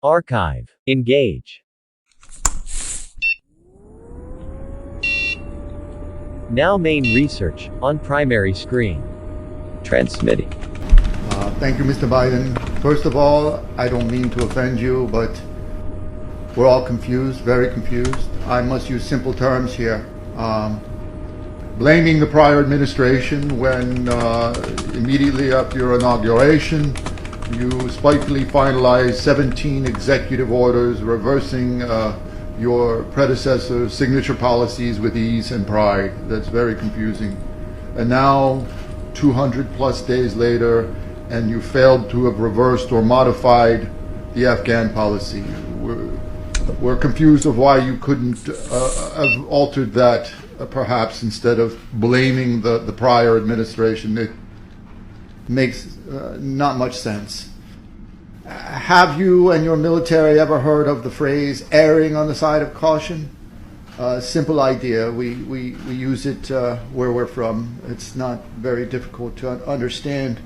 Archive. Engage. Now main research, on primary screen. Transmitting. Thank you, Mr. Biden. First of all, I don't mean to offend you, but we're all confused, very confused. I must use simple terms here. Blaming the prior administration when immediately after your inauguration, you spitefully finalized 17 executive orders reversing your predecessor's signature policies with ease and pride. That's very confusing. And now, 200 plus days later, and you failed to have reversed or modified the Afghan policy. We're confused of why you couldn't have altered that, perhaps, instead of blaming the prior administration. It makes not much sense. Have you and your military ever heard of the phrase erring on the side of caution? Simple idea. We use it where we're from. It's not very difficult to understand.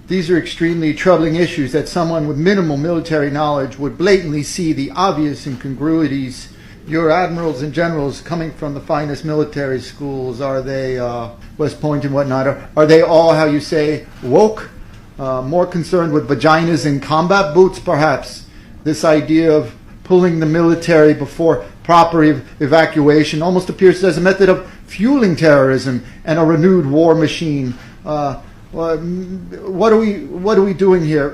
These are extremely troubling issues that someone with minimal military knowledge would blatantly see the obvious incongruities. Your admirals and generals coming from the finest military schools, are they, West Point and whatnot, are they all, how you say, woke? More concerned with vaginas and combat boots, perhaps? This idea of pulling the military before proper evacuation almost appears as a method of fueling terrorism and a renewed war machine. What are we doing here,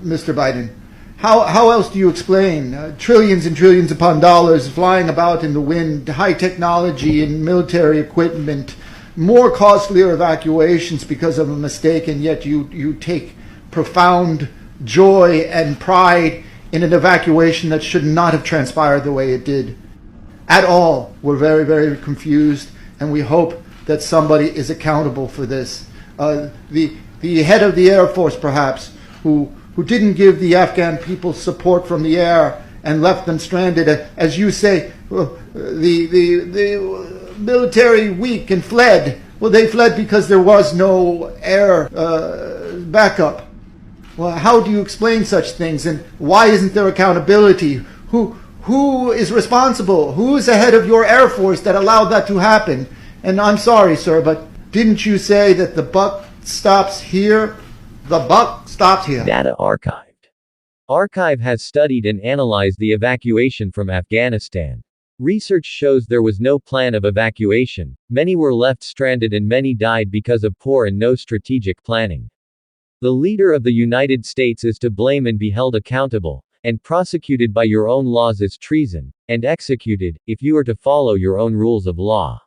Mr. Biden? How else do you explain trillions and trillions upon dollars flying about in the wind, high technology and military equipment, more costlier evacuations because of a mistake, and yet you take profound joy and pride in an evacuation that should not have transpired the way it did? At all. We're very, very confused, and we hope that somebody is accountable for this. The head of the Air Force, perhaps, who didn't give the Afghan people support from the air and left them stranded. As you say, the military weak and fled. Well, they fled because there was no air backup. Well, how do you explain such things, and why isn't there accountability? Who is responsible? Who is the head of your Air Force that allowed that to happen? And I'm sorry, sir, but didn't you say that the buck stops here? The buck stops here. Data archived. Archive has studied and analyzed the evacuation from Afghanistan. Research shows there was no plan of evacuation, many were left stranded and many died because of poor and no strategic planning. The leader of the United States is to blame and be held accountable, and prosecuted by your own laws as treason, and executed, if you are to follow your own rules of law.